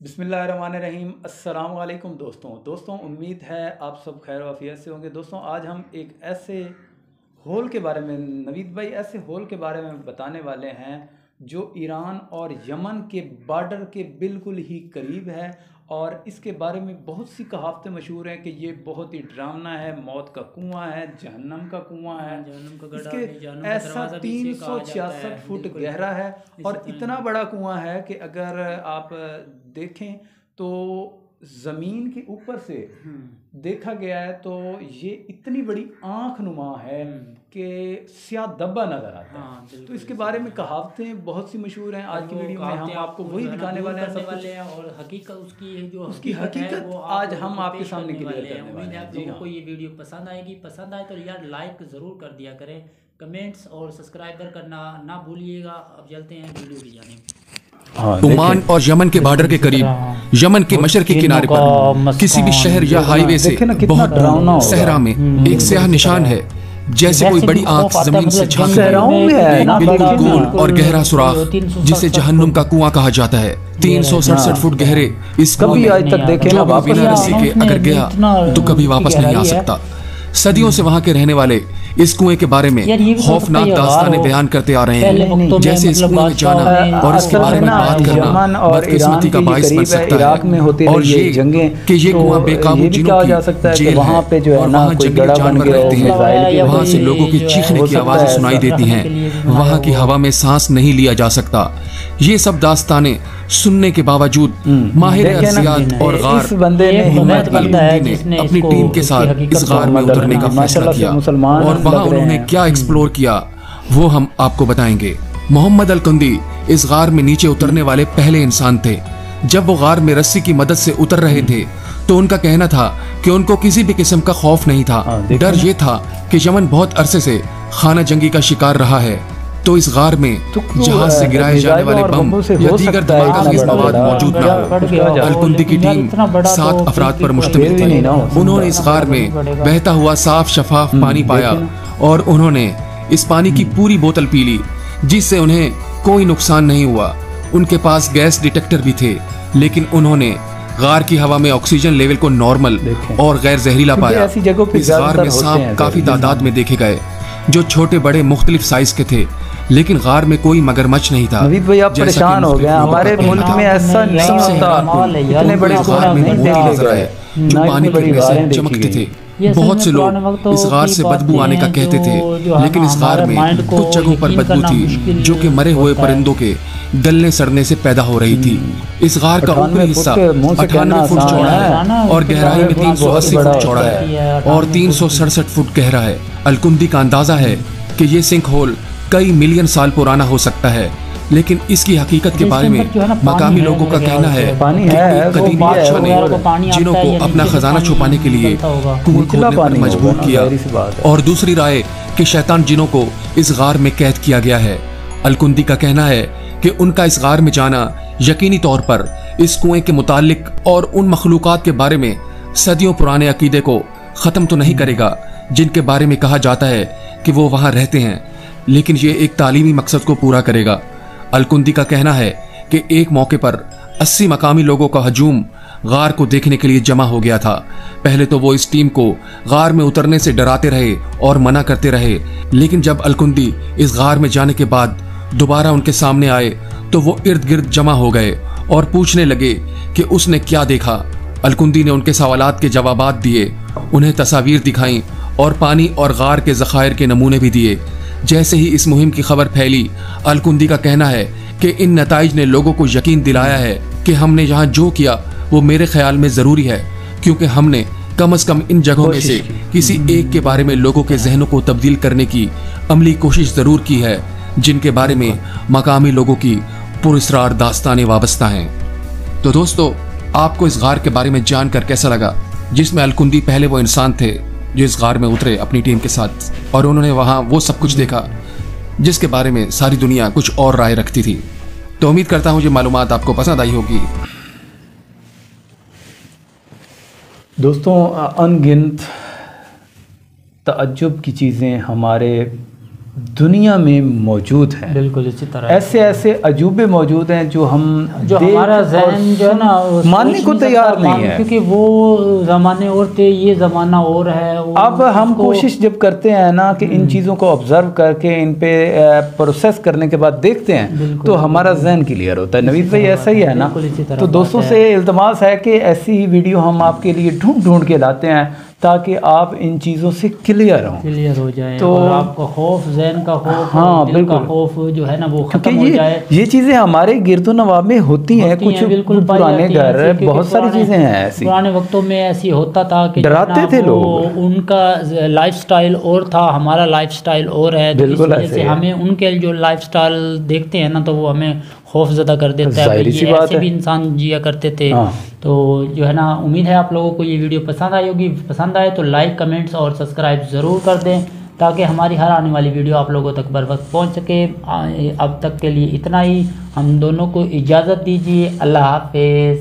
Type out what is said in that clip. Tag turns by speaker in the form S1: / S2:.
S1: बिस्मिल्लाहिर्रहमानिर्रहीम। अस्सलाम वालेकुम दोस्तों, उम्मीद है आप सब खैर वाफियत से होंगे। दोस्तों, आज हम एक ऐसे होल के बारे में नवीद भाई ऐसे होल के बारे में बताने वाले हैं जो ईरान और यमन के बॉर्डर के बिल्कुल ही करीब है। और इसके बारे में बहुत सी कहावतें मशहूर हैं कि ये बहुत ही डरावना है, मौत का कुआं है, जहन्नम का कुआं है।
S2: जहन्नम का गड्ढा
S1: इसके
S2: भी, जहन्नम का
S1: ऐसा
S2: दरवाज़ा भी इसे कहा जाता है।
S1: 366 फुट
S2: बिल्कुल
S1: गहरा है और
S2: इसी
S1: इतना
S2: तरह
S1: बड़ा कुआं है कि अगर आप देखें तो ज़मीन के ऊपर से देखा गया है तो ये इतनी बड़ी आंख नुमा है कि स्याह धब्बा नज़र आता है।
S2: हाँ,
S1: तो इसके बारे में कहावतें बहुत सी मशहूर हैं। आज की वीडियो में हम आपको वही दिखाने वाले हैं, सब कुछ।
S2: और हकीकत उसकी जो
S1: उसकी हकीकत
S2: वो
S1: आज हम
S2: लोगों को
S1: आपके
S2: पेश
S1: सामने
S2: करने
S1: क्लियर
S2: वाले हैं।
S1: करने
S2: उम्मीद
S1: वाले
S2: है
S1: हैं।
S2: आप
S1: जी
S2: लोगों
S1: हाँ।
S2: को ये वीडियो पसंद आएगी। पसंद आए तो यार लाइक ज़रूर कर दिया करें, कमेंट्स और सब्सक्राइबर करना ना भूलिएगा। अब चलते हैं वीडियो की जानिब।
S3: ओमान और यमन के बॉर्डर के करीब, यमन के मशरकी किनारे पर किसी भी शहर या हाईवे से बहुत दूर सहरा में एक स्याह निशान है, जैसे कोई बड़ी आंख जमीन से झांक रही। बिल्कुल गोल और गहरा सुराख जिसे जहन्नुम का कुआं कहा जाता है। 367 फुट गहरे इस कुएं में जो भी बिना रस्सी के अगर गया तो कभी वापस नहीं आ सकता। सदियों से वहां के रहने वाले इस कुएं के बारे में खौफनाक दास्तानें बयान करते आ रहे हैं, जैसे इस कुएं में जाना और इसके बारे में बात करना बदकिस्मती का बाइस बन सकता है। और ये कि ये कुआं बेकाबू जिनों की जेल है और वहाँ जंगली जानवर रहते हैं। वहाँ से लोगों की चीखने की आवाजें सुनाई देती हैं। वहाँ की हवा में सांस नहीं लिया जा सकता। ये सब दास्तानें सुनने के बावजूद माहिर अरसियात और गार मोहम्मद अल-कुंदी ने अपनी टीम के साथ इस गार में उतरने का फैसला किया और वहां उन्होंने क्या एक्सप्लोर किया वो हम आपको बताएंगे। मोहम्मद अल-कुंदी इस गार में नीचे उतरने वाले पहले इंसान थे। जब वो गार में रस्सी की मदद से उतर रहे थे तो उनका कहना था कि उनको किसी भी किस्म का खौफ नहीं था। डर ये था कि यमन बहुत अरसे से खाना जंगी का शिकार रहा है, तो इस गार में जहाज से गिराए जाने वाले बम या दीगर धमाकेदार मवाद मौजूद न हो। अल-कुंदी की टीम 7 अफराद पर मुश्तमिल थी। उन्होंने इस गार में बहता हुआ साफ शफाफ पानी पाया और उन्होंने इस पानी की पूरी बोतल पी ली, जिससे उन्हें कोई नुकसान नहीं हुआ। उनके पास गैस डिटेक्टर भी थे, लेकिन उन्होंने गार की हवा में ऑक्सीजन लेवल को नॉर्मल और गैर जहरीला पाया। इस गार में सांप काफी तादाद में देखे गए, जो छोटे बड़े मुख्तलिफ साइज के थे, लेकिन गार में कोई मगरमच्छ नहीं था।
S1: नवीद भाई, आप परेशान हो गए। हमारे मुल्क में ऐसा नहीं होता। इतने बड़े गार में नहीं देखे गए
S3: जो पानी गिरने से चमकते थे। बहुत से लोग इस गार से बदबू आने का कहते थे, लेकिन इस गार में कुछ जगहों पर बदबू थी जो कि मरे हुए परिंदों के गलने सड़ने से पैदा हो रही थी। इस गार का ऊपरी हिस्सा 98 फुट चौड़ा है और गहराई में 380 फुट चौड़ा है और 367 फुट गहरा है। अल-कुंदी का अंदाजा है कि ये सिंक होल कई मिलियन साल पुराना हो सकता है, लेकिन इसकी हकीकत के बारे में मकामी लोगों का कहना है कि एक कदीम बादशाह ने जिनों को अपना खजाना छुपाने के लिए कुएं खोदने पर मजबूर किया, और दूसरी राय कि शैतान जिनों को इस गार में कैद किया गया है। अल-कुंदी का कहना है कि उनका इस गार में जाना यकीनी तौर पर इस कुएं के मुतालिक और उन मखलूकात के बारे में सदियों पुराने अकीदे को खत्म तो नहीं करेगा, जिनके बारे में कहा जाता है कि वो वहां रहते हैं, लेकिन ये एक तालीमी मकसद को पूरा करेगा। अल-कुंदी का कहना है कि एक मौके पर 80 मकामी लोगों का हजूम गार को देखने के लिए जमा हो गया था। पहले तो वो इस टीम को गार में उतरने से डराते रहे और मना करते रहे, लेकिन जब अल-कुंदी इस गार में जाने के बाद दोबारा उनके सामने आए तो वो इर्द गिर्द जमा हो गए और पूछने लगे कि उसने क्या देखा। अल-कुंदी ने उनके सवालात के जवाबात दिए, उन्हें तस्वीर दिखाई और पानी और गार के ज़खायर के नमूने भी दिए। जैसे ही इस मुहिम की खबर फैली, अल-कुंदी का कहना है कि इन नताइज ने लोगों को यकीन दिलाया है कि हमने यहाँ जो किया वो मेरे ख्याल में ज़रूरी है, क्योंकि हमने कम से कम इन जगहों में से किसी एक के बारे में लोगों के जहनों को तब्दील करने की अमली कोशिश ज़रूर की है, जिनके बारे में मकामी लोगों की पुरस्रार दास्तानें वाबस्ता हैं। तो दोस्तों, आपको इस गार के बारे में जानकर कैसा लगा, जिसमें अल-कुंदी पहले वो इंसान थे जो इस गार में उतरे अपनी टीम के साथ, और उन्होंने वहां वो सब कुछ देखा जिसके बारे में सारी दुनिया कुछ और राय रखती थी। तो उम्मीद करता हूं ये मालूमात आपको पसंद आई होगी।
S1: दोस्तों, अनगिनत तअज्जुब की चीज़ें हमारे दुनिया में मौजूद हैं।
S2: बिल्कुल इसी तरह
S1: ऐसे ऐसे अजूबे मौजूद हैं जो
S2: हमारा जहन जो है ना
S1: मानने को तैयार नहीं है,
S2: क्योंकि वो ज़माने और थे, ये ज़माना और है।
S1: अब हम कोशिश जब करते हैं ना कि इन चीज़ों को ऑब्जर्व करके इन पे प्रोसेस करने के बाद देखते हैं तो हमारा जहन क्लियर होता है। नवीद भाई ऐसा ही है ना। तो दोस्तों से इल्तमास है कि ऐसी ही वीडियो हम आपके लिए ढूंढ के लाते हैं ताकि आप इन चीज़ों से क्लियर
S2: हो जाए, तो और आपका खौफ, ज़हन का खौफ,
S1: हाँ
S2: दिल का खौफ जो है ना वो खत्म हो जाए।
S1: ये चीज़ें हमारे गिरदो नवाब में होती हैं, कुछ बिल्कुल पुराने घर, बहुत सारी चीज़ें हैं ऐसी।
S2: पुराने वक्तों में ऐसी होता था कि
S1: डराते थे लोग,
S2: उनका लाइफस्टाइल और था, हमारा लाइफस्टाइल और है। बिल्कुल ऐसे हमें उनके जो लाइफस्टाइल देखते हैं ना तो वो हमें खौफजदा कर देता है। ये ऐसे भी इंसान जिया करते थे। तो जो है ना, उम्मीद है आप लोगों को ये वीडियो पसंद आई होगी। पसंद आए तो लाइक, कमेंट्स और सब्सक्राइब ज़रूर कर दें ताकि हमारी हर आने वाली वीडियो आप लोगों तक बर वक्त पहुँच सके। अब तक के लिए इतना ही, हम दोनों को इजाज़त दीजिए। अल्लाह हाफ़िज़।